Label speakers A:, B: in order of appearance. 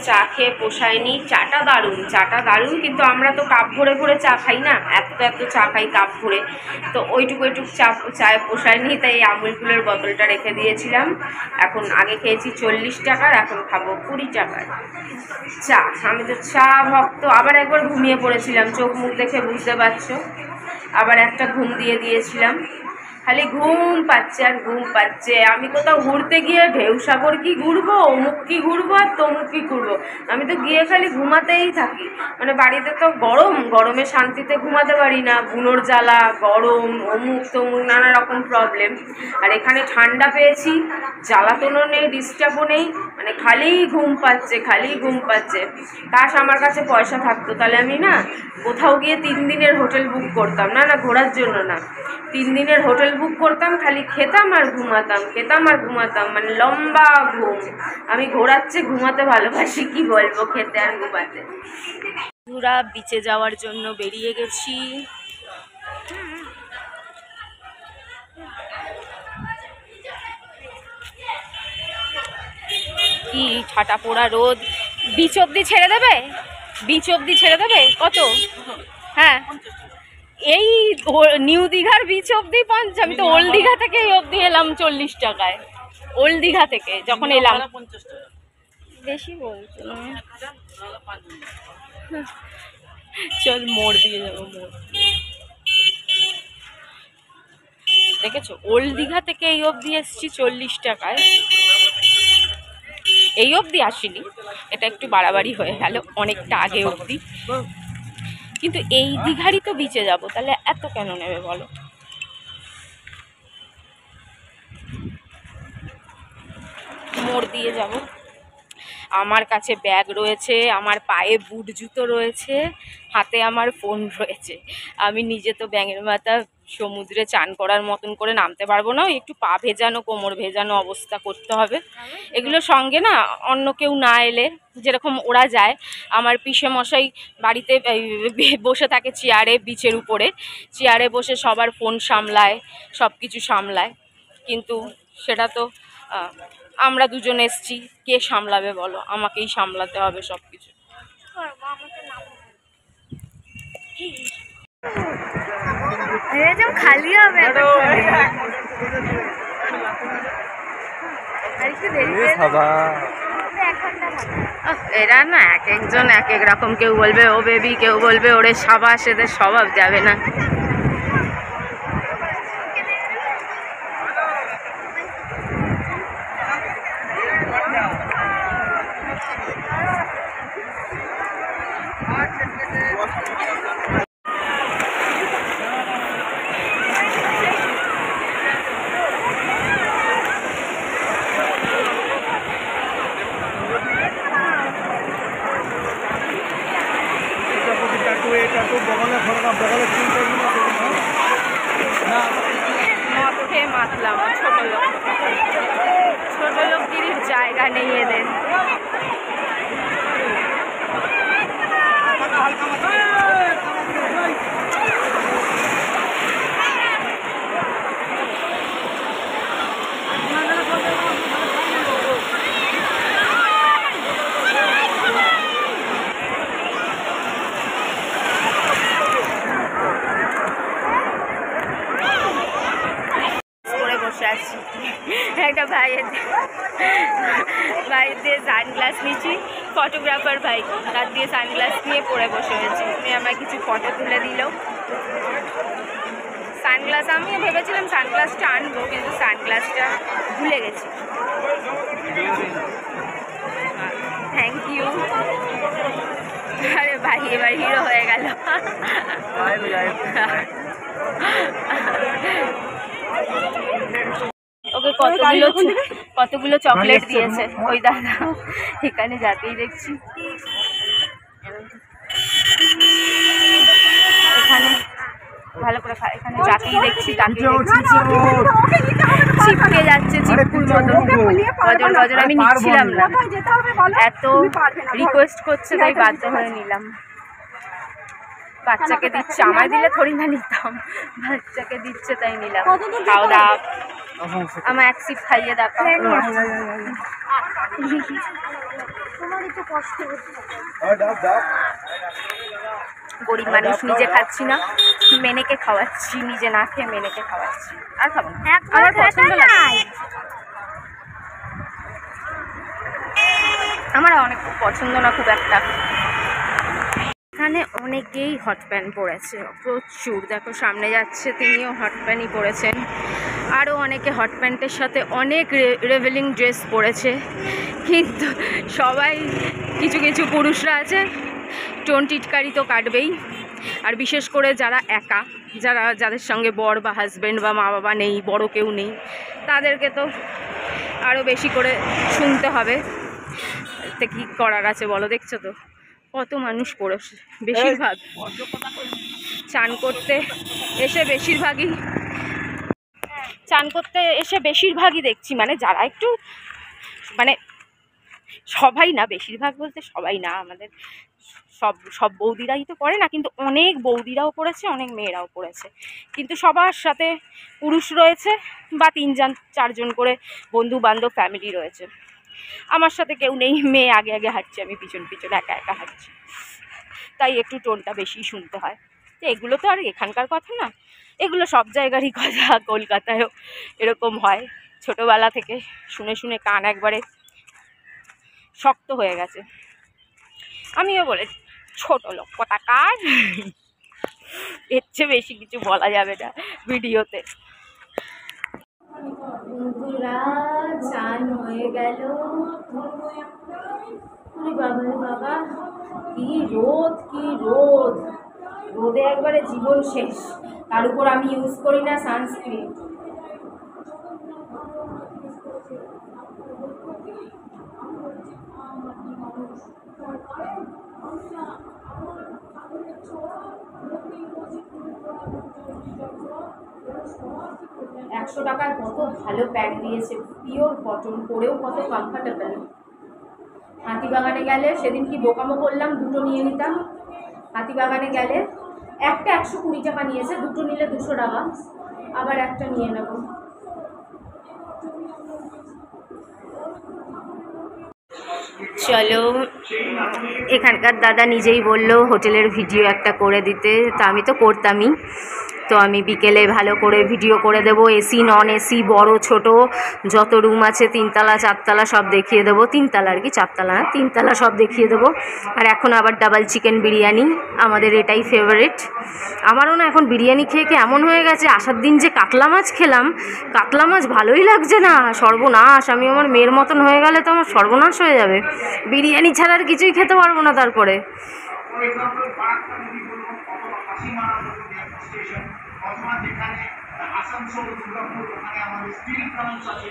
A: চা খেয়ে পোষায়নি। চাটা দারুণ, কিন্তু আমরা তো কাপ ভরে ভরে চা খাই না, এত চা খাই কাপ ভরে, তো ওইটুকু চায়ে পোষায়নি, তাই আমুল কুলের বোতলটা রেখে দিয়েছিলাম। এখন আগে খেয়েছি 40 টাকার, এখন খাবো 20 টাকার চা। আমি তো চা ভক্ত। আবার একবার ঘুমিয়ে পড়েছিলাম, চোখ মুখ দেখে বুঝতে পারছো, আবার একটা ঘুম দিয়ে দিয়েছিলাম। খালি ঘুম পাচ্ছে আর ঘুম পাচ্ছে। আমি কোথাও ঘুরতে গিয়ে ঢেউসাগর কি ঘুরবো, অমুক কি ঘুরবো আর তমুক কি ঘুরবো, আমি তো গিয়ে খালি ঘুমাতেই থাকি। মানে বাড়িতে তো গরমে শান্তিতে ঘুমাতে পারি না, বুনোর জ্বালা, গরম, অমুক তমুক নানা রকম প্রবলেম। আর এখানে ঠান্ডা পেয়েছি, জ্বালাতনও নেই, ডিস্টার্বও নেই, মানে খালি ঘুম পাচ্ছে। কাশ আমার কাছে পয়সা থাকতো, তাহলে আমি না কোথাও গিয়ে 3 দিনের হোটেল বুক করতাম, না ঘোরার জন্য না, 3 দিনের হোটেল বুক করতাম, খালি খেতাম আর ঘুমাতাম, মানে লম্বা ঘুম। আমি ঘোরার চেয়ে ঘুমাতে ভালোবাসি, কি বলবো, খেতে আর ঘুমাতে। পুরা বিচে যাওয়ার জন্য বেরিয়ে গেছি। কি ঠাটা পোড়া রোদ। বিচ অব্দি ছেড়ে দেবে কত? হ্যাঁ, এই নিউ দীঘার বিচ অব্দি 5। আমি তো ওল্ড দীঘা থেকে এই অব্দি এলাম 40 টাকায়। ওল্ড দীঘা থেকে যখন এলাম, বেশি বলছো। চল মোড় দিয়ে যাবো, মোড় দেখেছো, ওল্ড দীঘা থেকে এই অব্দি এসছি 40 টাকায়। এই অবধি আসিনি, এটা একটু বাড়াবাড়ি হয়ে গেল, অনেকটা আগে অবধি। কিন্তু এই দীঘারই তো বিচে যাব, তাহলে এত কেন নেবে বলো? মোড় দিয়ে যাব। আমার কাছে ব্যাগ রয়েছে, আমার পায়ে বুট জুতো রয়েছে, হাতে আমার ফোন রয়েছে। আমি নিজে তো ব্যাঙের মাথা সমুদ্রে চান করার মতন করে নামতে পারবো না, একটু পা ভেজানো, কোমর ভেজানো অবস্থা করতে হবে। এগুলো সঙ্গে না অন্য কেউ না এলে, যেরকম ওরা যায়, আমার পিসে মশাই বাড়িতে বসে থাকে চেয়ারে, বিচের উপরে চেয়ারে বসে সবার ফোন সামলায়, সব কিছু সামলায়, কিন্তু সেটা তো আমরা দুজন এসছি, কে সামলাবে বলো? আমাকেই সামলাতে হবে সব কিছু। খালি হবে এরা না, এক একজন এক এক রকম, কেউ বলবে ও বেবি, কেউ বলবে ওরে সাবাস, এদের স্বভাব যাবে না। মাতলাম ছোট লোকগিরির জায়গা নেই এদের। একটা ভাইয়ের দিয়ে সানগ্লাস নিচ্ছি, ফটোগ্রাফার ভাই, তার দিয়ে সানগ্লাস নিয়ে পরে বসে হয়েছি। উনি আমায় কিছু ফটো তুলে দিল। সানগ্লাস, আমি ভেবেছিলাম সানগ্লাসটা আনবো, কিন্তু সানগ্লাসটা ভুলে গেছি। Thank you. আরে ভাই এবার হিরো হয়ে গেল। ওকে কতগুলো চকলেট দিয়েছে ওই দাদা, এখানে যাতেই দেখছি। এখানে ভালো করে এখানে যাকেই দেখছি চিপকে যাচ্ছে, চিপকুর মতো গজর। আমি নিচ্ছিলাম না, এত রিকোয়েস্ট করছে তাই বাধ্য হয়ে নিলাম। বাচ্চাকে দিচ্ছে, আমায় দিলে থোড়ি না নিতাম, বাচ্চাকে দিচ্ছে তাই নিলাম। খাও দাও, আমার এক সিপ খাইয়ে দেখো। গরিব মানুষ, নিজে খাচ্ছি না, মেনেকে খাওয়াচ্ছি, নিজে না খেয়ে মেনেকে খাওয়াচ্ছি। আর খাবো না, আমার পছন্দ লাগে, আমার অনেক পছন্দ না খুব একটা। এখানে অনেকেই হট প্যান্ট পরেছে, প্রচুর। দেখো সামনে যাচ্ছে, তিনিও হট প্যান্টই পরেছেন। আরও অনেকে হট প্যান্টের সাথে অনেক রেভেলিং ড্রেস পরেছে, কিন্তু সবাই, কিছু কিছু পুরুষরা আছে টোন টিটকারি তো কাটবেই। আর বিশেষ করে যারা একা, যাদের সঙ্গে বর বা হাজব্যান্ড বা মা বাবা নেই, বড় কেউ নেই, তাদেরকে তো আরও বেশি করে শুনতে হবে। এতে কী করার আছে বলো? দেখছো তো কত মানুষ পড়েছে, বেশিরভাগ চান করতে এসে বেশিরভাগই দেখছি, মানে যারা একটু, মানে সবাই না, বেশিরভাগ বলতে সবাই না, আমাদের সব বৌদিরাই তো করে না, কিন্তু অনেক বৌদিরাও করেছে, অনেক মেয়েরাও করেছে, কিন্তু সবার সাথে পুরুষ রয়েছে বা 3-4 করে বন্ধু বান্ধব ফ্যামিলি রয়েছে। আমার সাথে কেউ নেই, মেয়ে আগে আগে হাঁটছে, আমি পিছন পিছন একা একা হাঁটছি, তাই একটু টোনটা বেশি শুনতে হয়। তো এগুলো তো আর এখানকার কথা না, এগুলো সব জায়গারই কথা, কলকাতায়ও এরকম হয়। ছোটোবেলা থেকে শুনে শুনে কান একবারে শক্ত হয়ে গেছে। আমিও বলে ছোট লোক কোথাকার, এর চেয়ে বেশি কিছু বলা যাবে না ভিডিওতে। বন্ধুরা চান হয়ে গেল, বাবা কি রোদ, কি রোদ, রোদে একবারে জীবন শেষ। তার উপর আমি ইউজ করি না সানস্ক্রিন। $100 কত ভালো প্যান্ট দিয়েছে, পিওর কটন, পরেও কত কমফর্টেবল। হাতিবাগানে গেলে সেদিন কি বোকামো করলাম, দুটো নিয়ে নিতাম। হাতিবাগানে গেলে একটা 120 টাকা নিয়েছে, দুটো নিলে 200 টাকা, আবার একটা নিয়ে নেব। চলো, এখানকার দাদা নিজেই বলল হোটেলের ভিডিও একটা করে দিতে, তা আমি তো করতামই। তো আমি বিকেলে ভালো করে ভিডিও করে দেবো, এসি নন এসি, বড় ছোট যত রুম আছে, 3 তলা 4 তলা সব দেখিয়ে দেবো। 3 তলা আর কি, 4 তলা না, 3 তলা সব দেখিয়ে দেবো। আর এখন আবার ডাবল চিকেন বিরিয়ানি, আমাদের এটাই ফেভারিট। আমারও না এখন বিরিয়ানি খেয়ে খেয়ে এমন হয়ে গেছে, আসার দিন যে কাতলা মাছ খেলাম, কাতলা মাছ ভালোই লাগছে না, সর্বনাশ। আমি আমার মেয়ের মতন হয়ে গেলে তো আমার সর্বনাশ হয়ে যাবে, বিরিয়ানি ছাড়া আর কিছুই খেতে পারবো না। তারপরে অথবা যেখানে আসানসোল দুর্গাপুর, ওখানে আমাদের স্টিল প্লান্টস আছে।